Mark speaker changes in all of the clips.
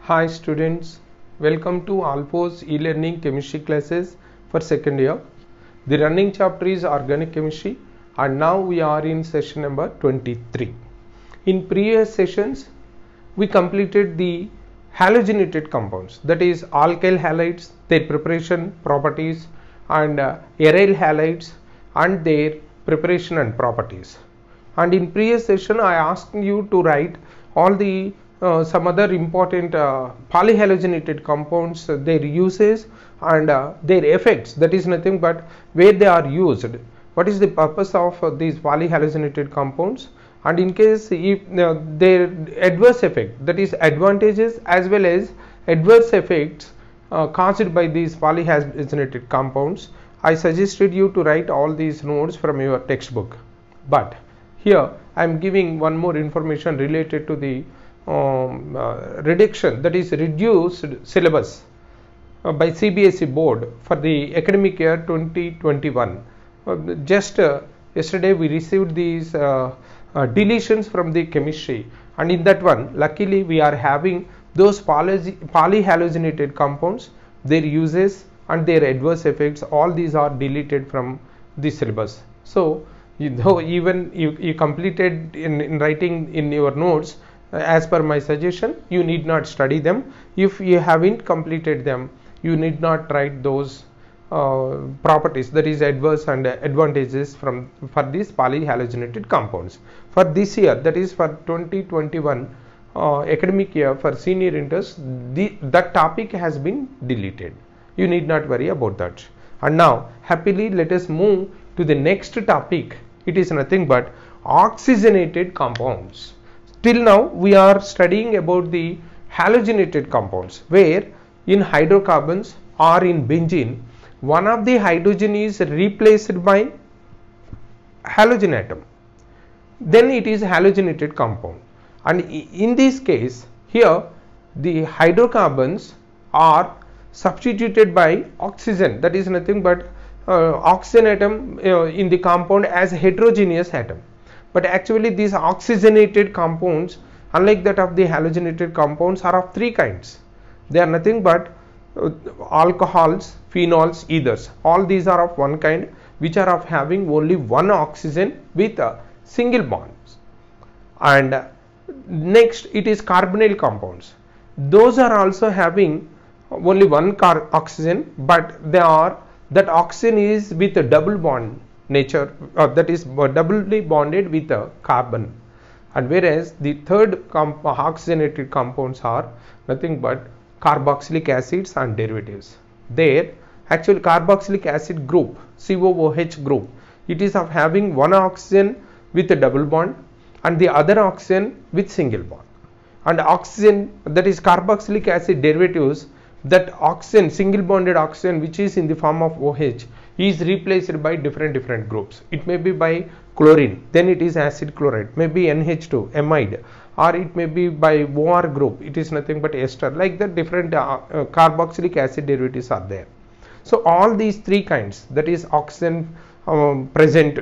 Speaker 1: Hi students, welcome to Alpo's e-learning chemistry classes for second year. The running chapter is organic chemistry and now we are in session number 23. In previous sessions we completed the halogenated compounds, that is alkyl halides, their preparation properties, and aryl halides and their preparation and properties. And in previous session I asked you to write all the some other important polyhalogenated compounds, their uses and their effects, that is nothing but where they are used, what is the purpose of these polyhalogenated compounds, and in case if their adverse effect, that is advantages as well as adverse effects caused by these polyhalogenated compounds. I suggested you to write all these notes from your textbook, but here I am giving one more information related to the reduction, that is reduced syllabus by CBSE board for the academic year 2021. Just yesterday we received these deletions from the chemistry, and in that one luckily we are having those polyhalogenated compounds, their uses and their adverse effects, all these are deleted from the syllabus. So even you completed in writing in your notes, as per my suggestion, you need not study them. If you haven't completed them, you need not write those properties, that is adverse and advantages for these polyhalogenated compounds. For this year, that is for 2021 academic year, for senior interest, that topic has been deleted. You need not worry about that. And now happily let us move to the next topic. It is nothing but oxygenated compounds. Till now we are studying about the halogenated compounds, where in hydrocarbons or in benzene one of the hydrogen is replaced by halogen atom, then it is halogenated compound. And in this case here the hydrocarbons are substituted by oxygen, that is nothing but oxygen atom in the compound as heterogeneous atom. But actually these oxygenated compounds, unlike that of the halogenated compounds, are of three kinds. They are nothing but alcohols, phenols, ethers. All these are of one kind, which are of having only one oxygen with a single bonds. And next it is carbonyl compounds. Those are also having only one oxygen, but that oxygen is with a double bond nature, that is doubly bonded with a carbon. And whereas the third oxygenated compounds are nothing but carboxylic acids and derivatives. There actually carboxylic acid group, COOH group, it is of having one oxygen with a double bond and the other oxygen with single bond. And oxygen, that is carboxylic acid derivatives, that oxygen, single bonded oxygen which is in the form of OH, is replaced by different groups. It may be by chlorine, then it is acid chloride, maybe NH2 amide, or it may be by OR group, it is nothing but ester. Like that different carboxylic acid derivatives are there. So all these three kinds, that is oxygen present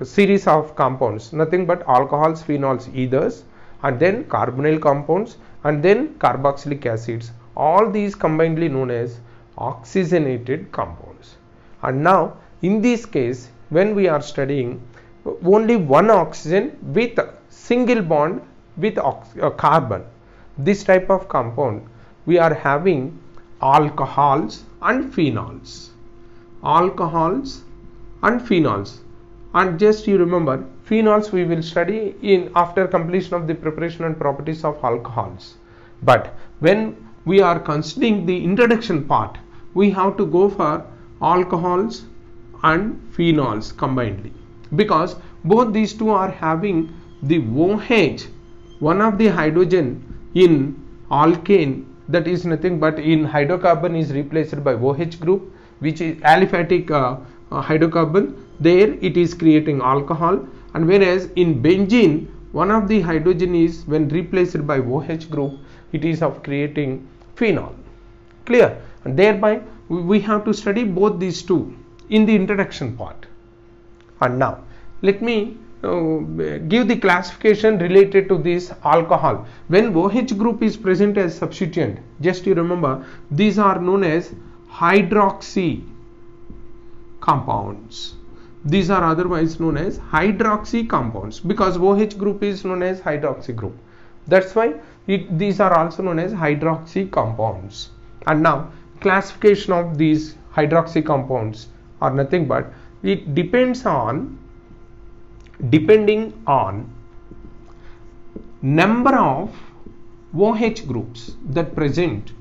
Speaker 1: series of compounds, nothing but alcohols, phenols, ethers, and then carbonyl compounds, and then carboxylic acids, all these combinedly known as oxygenated compounds. And now in this case, when we are studying only one oxygen with a single bond with carbon, this type of compound, we are having alcohols and phenols. Alcohols and phenols. And just you remember, phenols we will study in after completion of the preparation and properties of alcohols. But when we are considering the introduction part, we have to go for alcohols and phenols combinedly, because both these two are having the OH, one of the hydrogen in alkane, that is nothing but in hydrocarbon is replaced by OH group, which is aliphatic hydrocarbon, there it is creating alcohol, and whereas in benzene one of the hydrogen is when replaced by OH group, it is of creating phenol. Clear? And thereby we have to study both these two in the introduction part. And now let me give the classification related to this alcohol. When OH group is present as substituent, just you remember, these are known as hydroxy compounds. These are otherwise known as hydroxy compounds because OH group is known as hydroxy group. That's why these are also known as hydroxy compounds. And now classification of these hydroxy compounds are nothing but it depending on number of OH groups that present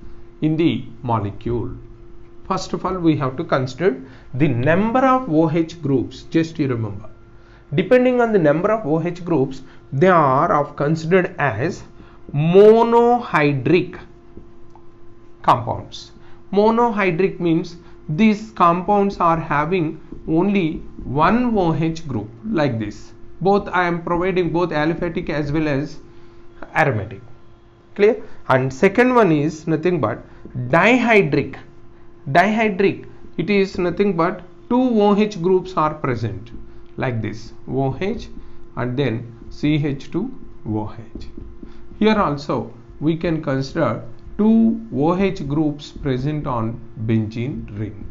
Speaker 1: in the molecule. First of all, we have to consider the number of OH groups. Just you remember, depending on the number of OH groups, they are considered as monohydric compounds. Monohydric means these compounds are having only one OH group, like this. Both I am providing both aliphatic as well as aromatic. Clear? And second one is nothing but dihydric. Dihydric, it is nothing but two OH groups are present, like this, OH and then CH2OH. Here also we can consider two OH groups present on benzene ring.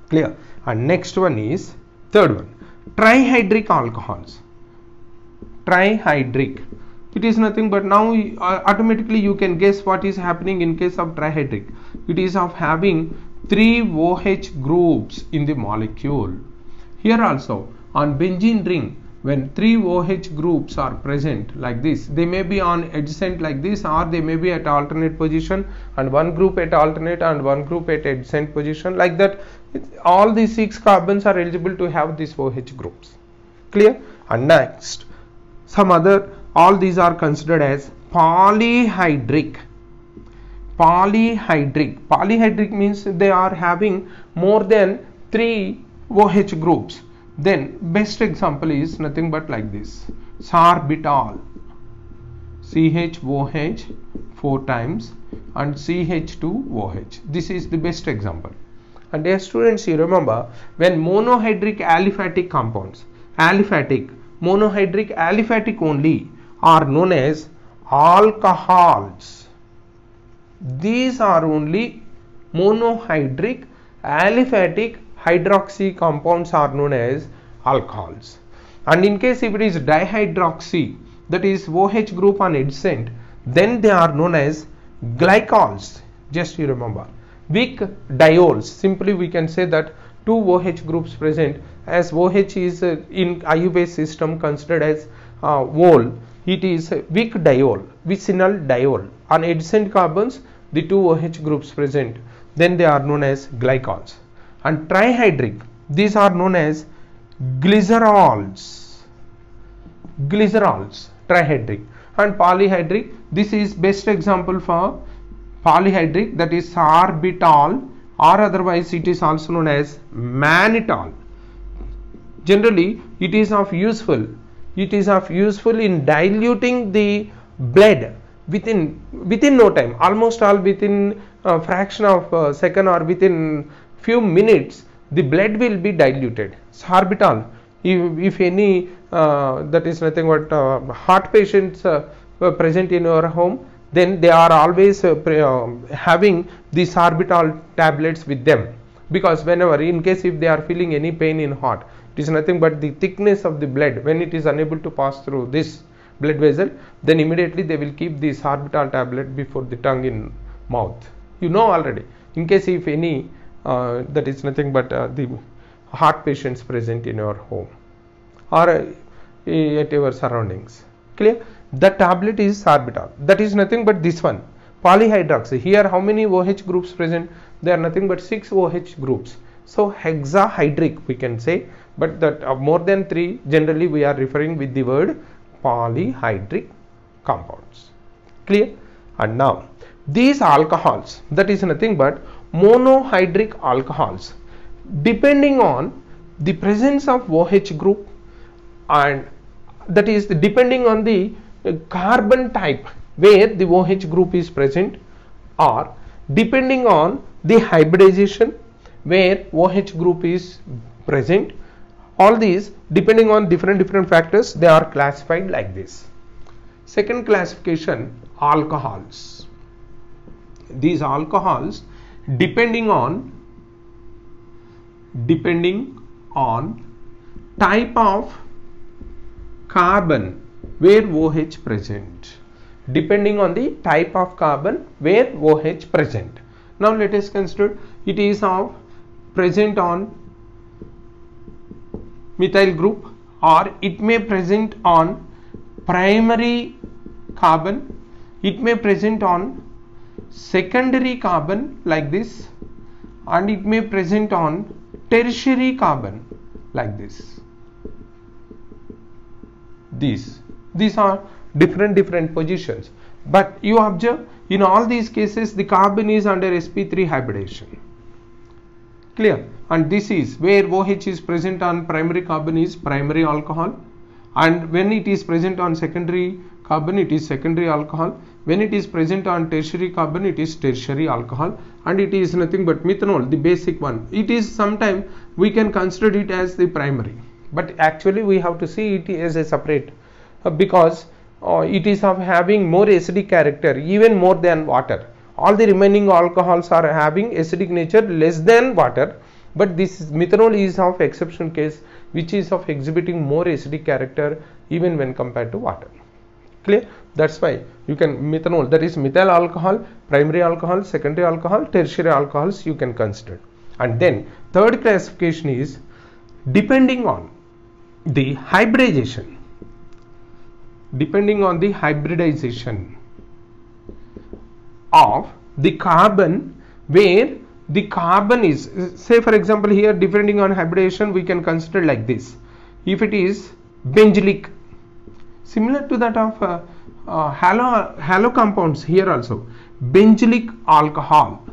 Speaker 1: Clear? And next one is third one, trihydric alcohols. Trihydric, it is nothing but now automatically you can guess what is happening in case of trihydric. It is of having three OH groups in the molecule. Here also on benzene ring, when three OH groups are present like this, they may be on adjacent like this, or they may be at alternate position, and one group at alternate and one group at adjacent position, like that. All these 6 carbons are eligible to have these OH groups. Clear? And next, some other, all these are considered as polyhydric. Polyhydric means they are having more than 3 OH groups. Then best example is nothing but like this, sorbitol, CHOH 4 times and CH2OH. This is the best example. And dear students, you remember, when monohydric aliphatic compounds, monohydric aliphatic only, are known as alcohols. These are only monohydric aliphatic hydroxy compounds are known as alcohols. And in case if it is dihydroxy, that is OH group on adjacent, then they are known as glycols. Just you remember, weak diols, simply we can say that two OH groups present, as OH is in IU-based system considered as whole, it is weak diol, vicinal diol. On adjacent carbons, the two OH groups present, then they are known as glycols. And trihydric, these are known as glycerols, trihydric. And polyhydric, this is best example for polyhydric, that is sorbitol, or otherwise it is also known as mannitol. Generally it is of useful in diluting the blood within no time, almost all within a fraction of a second or within few minutes, the blood will be diluted. Sorbitol, if any that is nothing but heart patients present in your home, then they are always having the sorbitol tablets with them, because whenever, in case if they are feeling any pain in heart, it is nothing but the thickness of the blood, when it is unable to pass through this blood vessel, then immediately they will keep the sorbitol tablet before the tongue in mouth. You know already, in case if any that is nothing but the heart patients present in your home or at your surroundings. Clear? The tablet is sorbitol. That is nothing but this one, polyhydroxy. Here how many OH groups present? There are nothing but 6 OH groups. So hexahydric we can say, but that more than 3 generally we are referring with the word polyhydric compounds. Clear? And now these alcohols, that is nothing but monohydric alcohols, depending on the presence of OH group, and that is depending on the carbon type where the OH group is present, or depending on the hybridization where OH group is present, All these, depending on different factors, they are classified like this. Second classification, alcohols. These alcohols, depending on type of carbon where OH present. Depending on the type of carbon where OH present. Now let us consider it is of present on methyl group, or it may present on primary carbon, it may present on secondary carbon like this, and it may present on tertiary carbon like this. These are different positions, but you observe in all these cases the carbon is under sp3 hybridization. Clear? And this is where OH is present on primary carbon is primary alcohol, and when it is present on secondary carbon it is secondary alcohol, when it is present on tertiary carbon it is tertiary alcohol, and it is nothing but methanol, the basic one. It is sometime we can consider it as the primary, but actually we have to see it as a separate because it is of having more acidic character, even more than water. All the remaining alcohols are having acidic nature less than water, but this methanol is of exception case, which is of exhibiting more acidic character even when compared to water. Clear? That's why you can methanol, that is methyl alcohol, primary alcohol, secondary alcohol, tertiary alcohols you can consider. And then third classification is depending on the hybridization. Depending on the hybridization of the carbon where the carbon is, say for example here, depending on hybridization we can consider like this. If it is benzylic, similar to that of halo compounds, here also benzylic alcohol,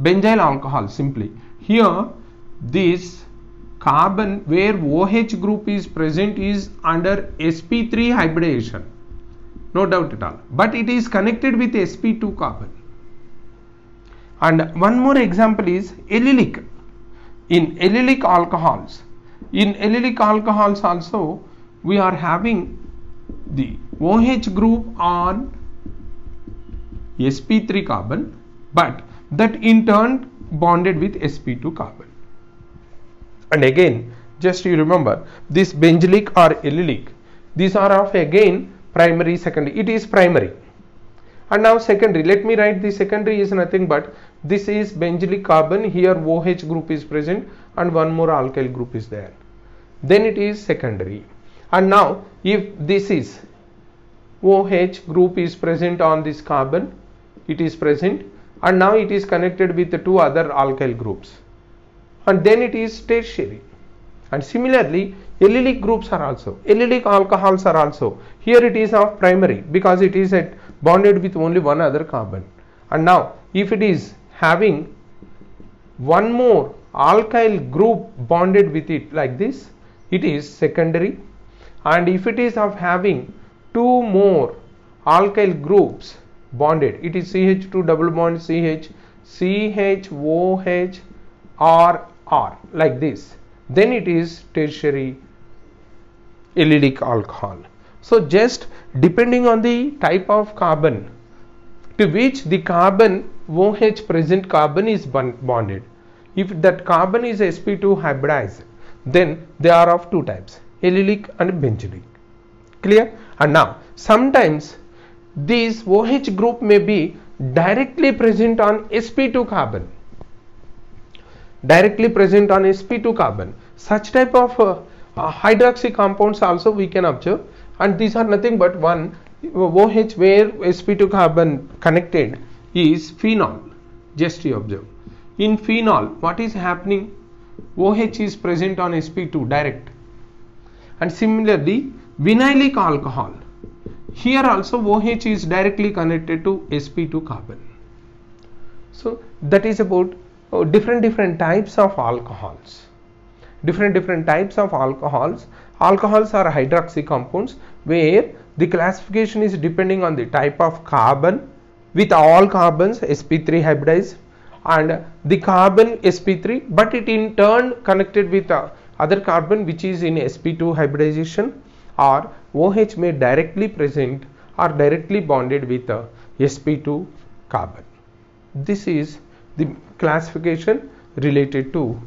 Speaker 1: benzyl alcohol simply. Here this carbon where OH group is present is under sp3 hybridization, no doubt at all, but it is connected with sp2 carbon. And one more example is allylic. In allylic alcohols, also we are having the OH group on sp3 carbon, but that in turn bonded with sp2 carbon. And again, just you remember this benzylic or allylic, these are of again primary, secondary. It is primary. And now secondary, let me write the secondary is nothing but this is benzylic carbon, here OH group is present and one more alkyl group is there, then it is secondary. And now if this is OH group is present on this carbon, it is present, and now it is connected with the two other alkyl groups, and then it is tertiary. And similarly allylic groups are also, allylic alcohols are also, here it is of primary because it is bonded with only one other carbon. And now if it is having one more alkyl group bonded with it like this, it is secondary. And if it is of having two more alkyl groups bonded, it is CH2 double bond CH, CHOH R like this, then it is tertiary allylic alcohol. So just depending on the type of carbon to which the carbon OH present carbon is bonded, if that carbon is sp2 hybridized, then they are of two types, allylic and benzylic. Clear? And now sometimes this OH group may be directly present on sp2 carbon, such type of hydroxy compounds also we can observe, and these are nothing but one OH where sp2 carbon connected is phenol. Just you observe, in phenol what is happening, OH is present on sp2 direct. And similarly vinylic alcohol, here also OH is directly connected to sp2 carbon. So that is about different types of alcohols. Different types of alcohols. Alcohols are hydroxy compounds where the classification is depending on the type of carbon, with all carbons sp3 hybridized and the carbon sp3, but it in turn connected with other carbon which is in sp2 hybridization, or OH may directly present or directly bonded with a sp2 carbon. This is the classification related to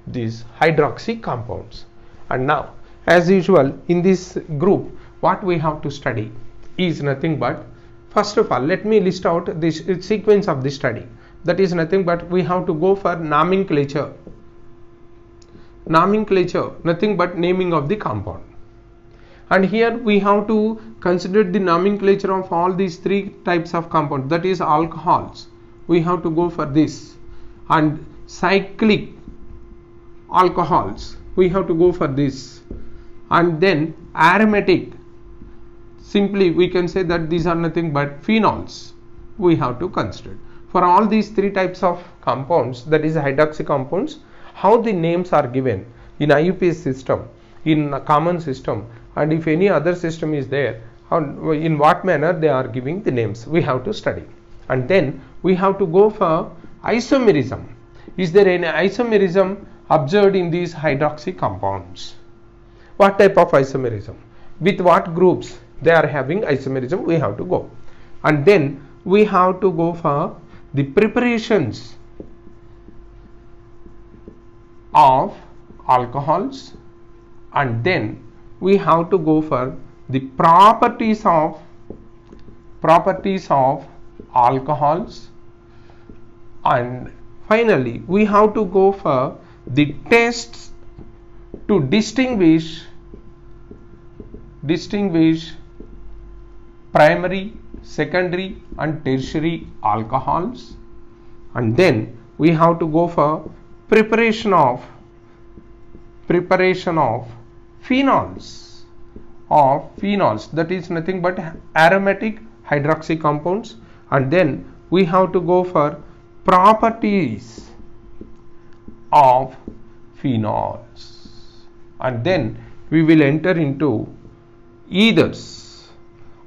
Speaker 1: these hydroxy compounds. And now, as usual, in this group, what we have to study is nothing but, first of all, let me list out this sequence of the study. That is nothing but we have to go for nomenclature. Nomenclature, nothing but naming of the compound. And here we have to consider the nomenclature of all these three types of compounds, that is alcohols. We have to go for this. And cyclic alcohols, we have to go for this. And then aromatic, simply we can say that these are nothing but phenols, we have to consider. For all these three types of compounds, that is hydroxy compounds, how the names are given in IUPAC system, in a common system, and if any other system is there, in what manner they are giving the names, we have to study. And then we have to go for isomerism. Is there any isomerism observed in these hydroxy compounds? What type of isomerism? With what groups they are having isomerism, we have to go. And then we have to go for the preparations of alcohols, and then we have to go for the properties of alcohols, and finally we have to go for the tests to distinguish primary, secondary and tertiary alcohols, and then we have to go for preparation of phenols, that is nothing but aromatic hydroxy compounds, and then we have to go for properties of phenols, and then we will enter into ethers.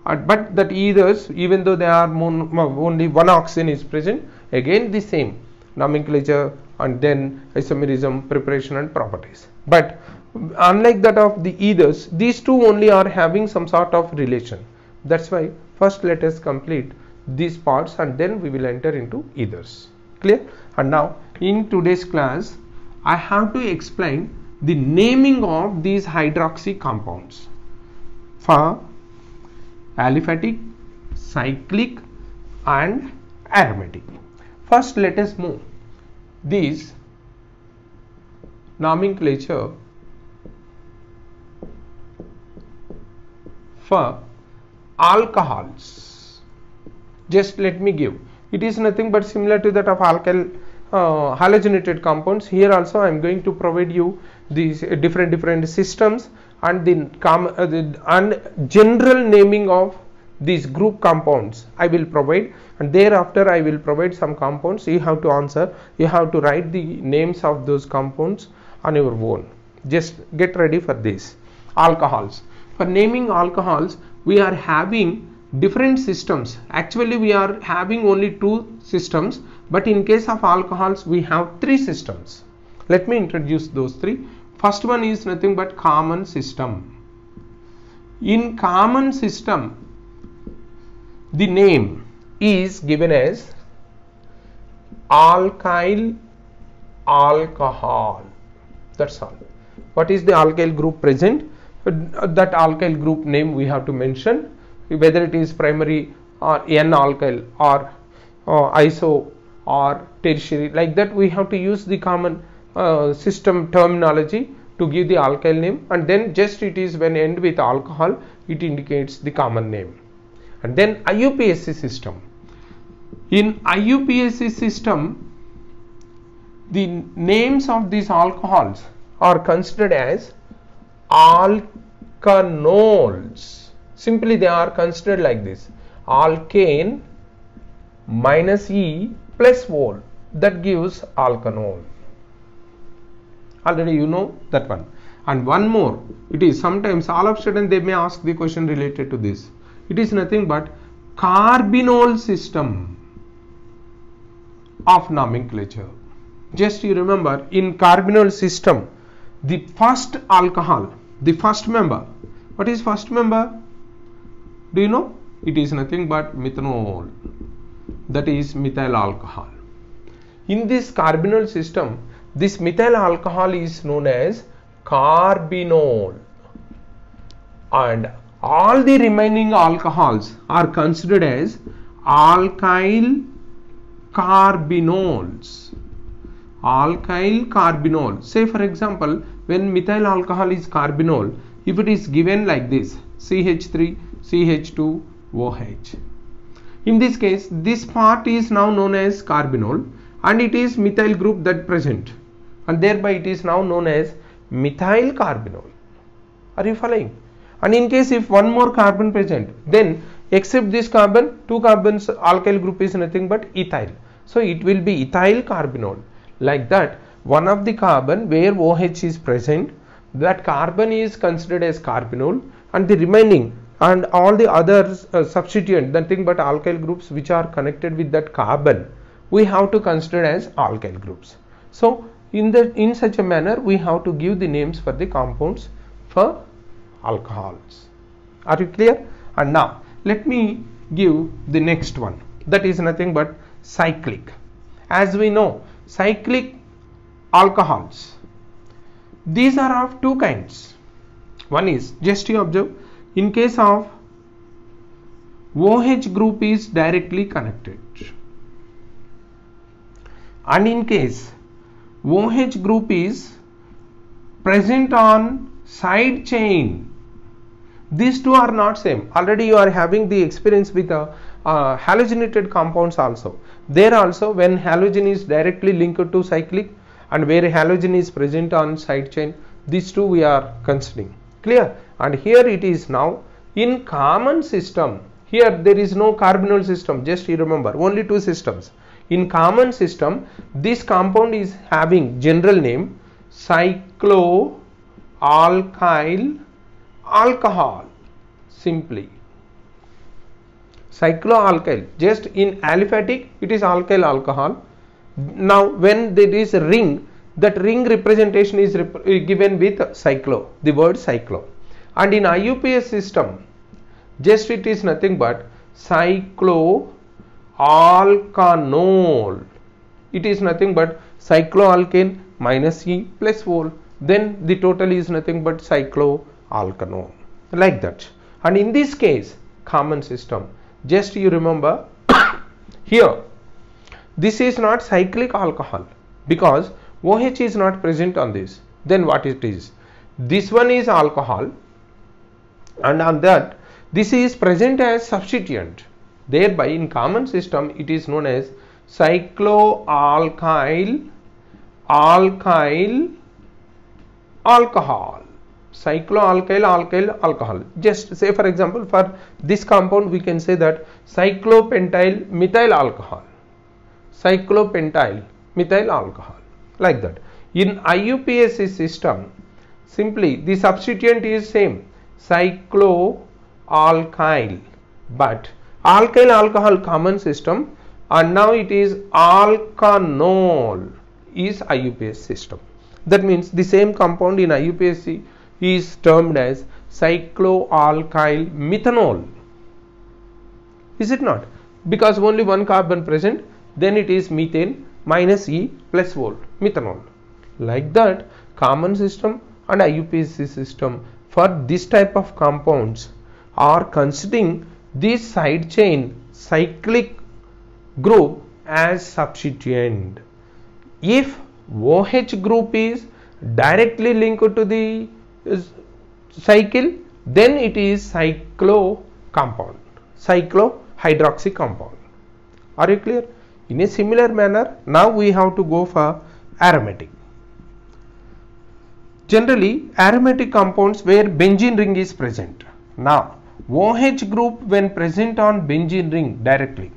Speaker 1: But that ethers, even though there are only one oxygen is present, again the same nomenclature and then isomerism, preparation and properties. But unlike that of the ethers, these two only are having some sort of relation. That's why first let us complete these parts and then we will enter into ethers. Clear? And now in today's class, I have to explain the naming of these hydroxy compounds for aliphatic, cyclic and aromatic. First let us move these nomenclature for alcohols. Just let me give. It is nothing but similar to that of alkyl halogenated compounds. Here also I am going to provide you these different systems and the general naming of these group compounds I will provide, and thereafter I will provide some compounds. You have to answer, you have to write the names of those compounds on your own. Just get ready for this. Alcohols. For naming alcohols, we are having different systems. Actually we are having only two systems, but in case of alcohols we have three systems. Let me introduce those three. First one is nothing but common system. In common system, the name is given as alkyl alcohol. That's all. What is the alkyl group present? That alkyl group name we have to mention, whether it is primary or N-alkyl or iso or tertiary, like that we have to use the common system terminology to give the alkyl name, and then just it is when end with alcohol it indicates the common name. And then IUPAC system. In IUPAC system, the names of these alcohols are considered as alkanols. Simply they are considered like this: alkane minus E plus ol, that gives alkanol. Already you know that one. And one more, it is sometimes all of a sudden they may ask the question related to this. It is nothing but carbinol system of nomenclature. Just you remember, in carbinol system the first alcohol, the first member. What is first member? Do you know? It is nothing but methanol. That is methyl alcohol. In this carbonyl system, this methyl alcohol is known as carbinol, and all the remaining alcohols are considered as alkyl carbinols. Alkyl carbinol. Say for example, when methyl alcohol is carbinol, if it is given like this, CH3, CH2, OH. In this case, this part is now known as carbinol, and it is methyl group that present, and thereby it is now known as methyl carbinol. Are you following? And in case if one more carbon present, then except this carbon, two carbons, alkyl group is nothing but ethyl. So it will be ethyl carbinol. Like that, one of the carbon where OH is present, that carbon is considered as carbinol, and the remaining and all the other substituent, nothing but alkyl groups which are connected with that carbon, we have to consider as alkyl groups. So in such a manner we have to give the names for the compounds for alcohols. Are you clear? And now let me give the next one, that is nothing but cyclic. As we know, cyclic alcohols, these are of two kinds. One is, just you observe, in case of OH group is directly connected, and in case OH group is present on side chain, these two are not same. Already you are having the experience with halogenated compounds also. There also, when halogen is directly linked to cyclic and where halogen is present on side chain, these two we are considering. Clear? And here it is now in common system. Here there is no carbonyl system, just you remember, only two systems. In common system, this compound is having general name cycloalkyl alcohol. Simply cycloalkyl, just in aliphatic it is alkyl alcohol. Now when there is a ring, that ring representation is given with cyclo, the word cyclo. And in IUPAC system, just it is nothing but cycloalkanol. It is nothing but cycloalkane minus E plus vol. Then the total is nothing but cycloalkanol. Like that. And in this case, common system, just you remember here, this is not cyclic alcohol because OH is not present on this. Then what it is? This one is alcohol, and on that this is present as substituent. Thereby in common system it is known as cycloalkyl alcohol. Cycloalkyl alcohol. Just say for example, for this compound we can say that cyclopentyl methyl alcohol. Cyclopentyl methyl alcohol. Like that. In IUPAC system, simply the substituent is same, cycloalkyl, but alkyl alcohol common system, and now it is alkanol is IUPAC system. That means the same compound in IUPAC is termed as cycloalkyl methanol. Is it not? Because only one carbon present, then it is methane minus E plus vol, methanol. Like that, common system and IUPAC system for this type of compounds are considering this side chain cyclic group as substituent. If OH group is directly linked to the cycle, then it is cyclo compound, cyclohydroxy compound. Are you clear? In a similar manner, now we have to go for aromatic. Generally, aromatic compounds where benzene ring is present. Now, OH group when present on benzene ring directly,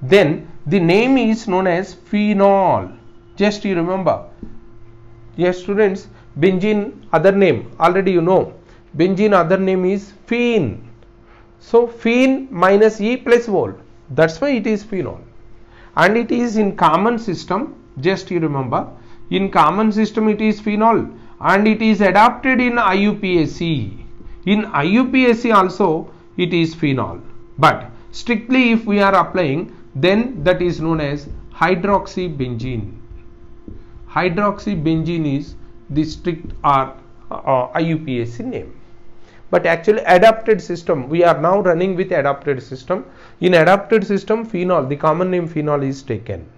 Speaker 1: then the name is known as phenol. Just you remember. Yes, students, benzene other name already you know. Benzene other name is phene. So, phene minus E plus vol. That's why it is phenol. And it is in common system. Just you remember. In common system it is phenol. and it is adopted in IUPAC. In IUPAC also it is phenol, but strictly if we are applying, then that is known as hydroxybenzene. Hydroxybenzene is the strict or IUPAC name. But actually adapted system, we are now running with adapted system. In adapted system, phenol, the common name phenol is taken.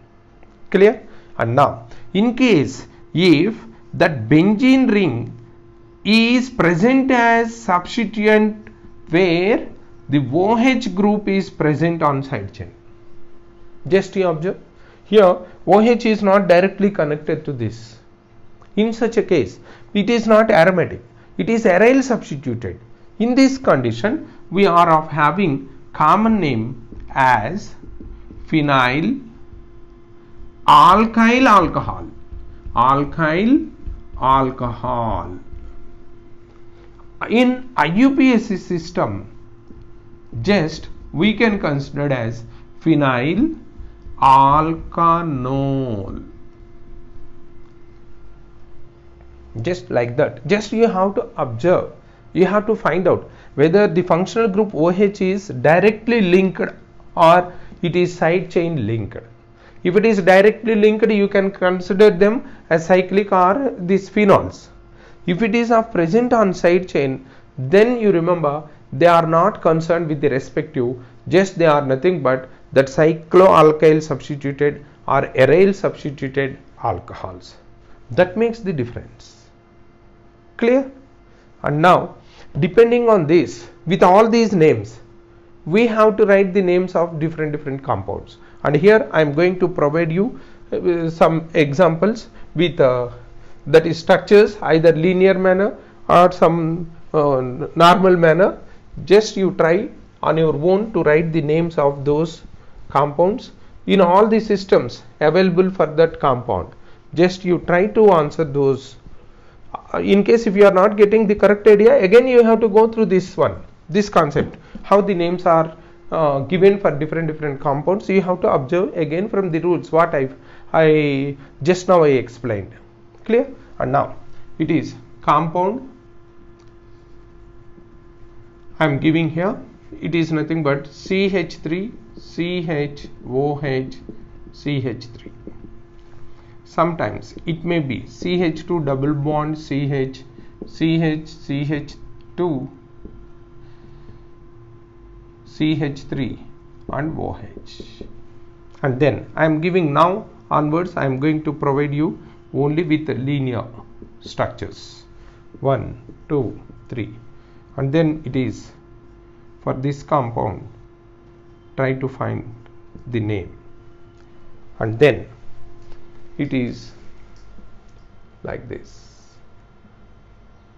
Speaker 1: Clear? And now, in case if that benzene ring is present as substituent where the OH group is present on side chain. Just you observe, here OH is not directly connected to this. In such a case, it is not aromatic, it is aryl substituted. In this condition, we are of having common name as phenyl alkyl alcohol. Alkyl alcohol. In IUPAC system, just we can consider as phenyl alkanol. Just like that. Just you have to observe, you have to find out whether the functional group OH is directly linked or it is side chain linked. If it is directly linked, you can consider them as cyclic or these phenols. If it is of present on side chain, then you remember they are not concerned with the respective, just they are nothing but that cycloalkyl substituted or aryl substituted alcohols. That makes the difference. Clear? And now, depending on this, with all these names, we have to write the names of different compounds. And here I am going to provide you some examples with that is structures, either linear manner or some normal manner. Just you try on your own to write the names of those compounds in all the systems available for that compound. Just you try to answer those. In case if you are not getting the correct idea, again you have to go through this one, this concept, how the names are given for different compounds. You have to observe again from the rules what I just now I explained. Clear? And now it is compound I am giving here. It is nothing but CH3 CHOH CH3. Sometimes it may be CH2 double bond CH CH2 CH3 and OH. And then I am giving now onwards, I am going to provide you only with linear structures 1, 2, 3, and then it is for this compound try to find the name, and then it is like this.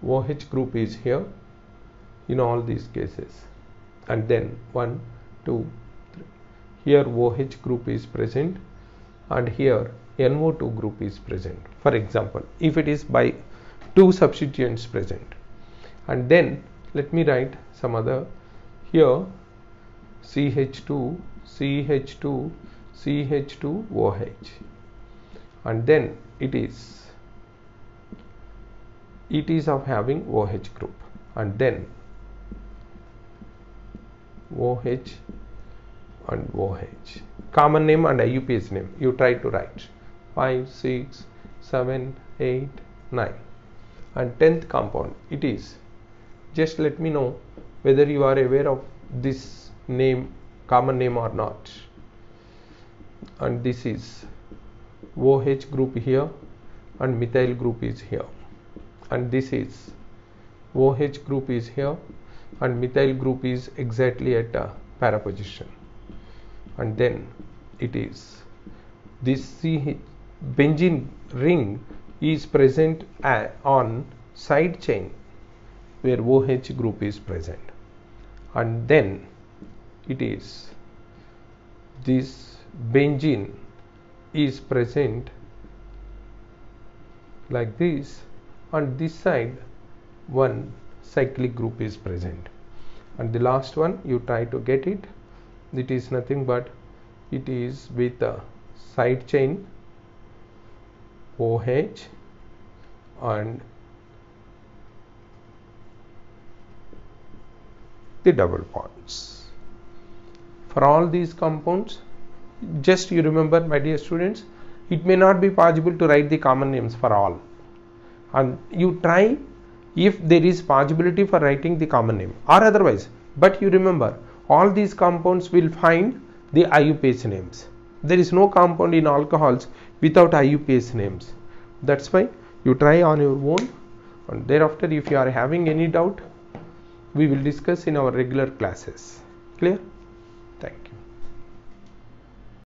Speaker 1: OH group is here in all these cases, and then 1, 2, 3. Here OH group is present and here NO2 group is present. For example, if it is by 2 substituents present, and then let me write some other here CH2 CH2 CH2 OH, and then it is of having OH group, and then OH and OH, common name and IUPAC name you try to write 5, 6, 7, 8, 9, and 10th compound it is, just let me know whether you are aware of this name, common name or not. And this is OH group here and methyl group is here, and this is OH group is here and methyl group is exactly at para position, and then it is this benzene ring is present on side chain where OH group is present, and then it is this benzene is present like this, on this side one cyclic group is present, and the last one you try to get it, it is nothing but it is with a side chain OH and the double bonds. For all these compounds, just you remember, my dear students, it may not be possible to write the common names for all, and you try if there is possibility for writing the common name or otherwise, but you remember all these compounds will find the IUPAC names. There is no compound in alcohols without IUPAC names. That's why you try on your own, and thereafter if you are having any doubt, we will discuss in our regular classes. Clear? Thank you.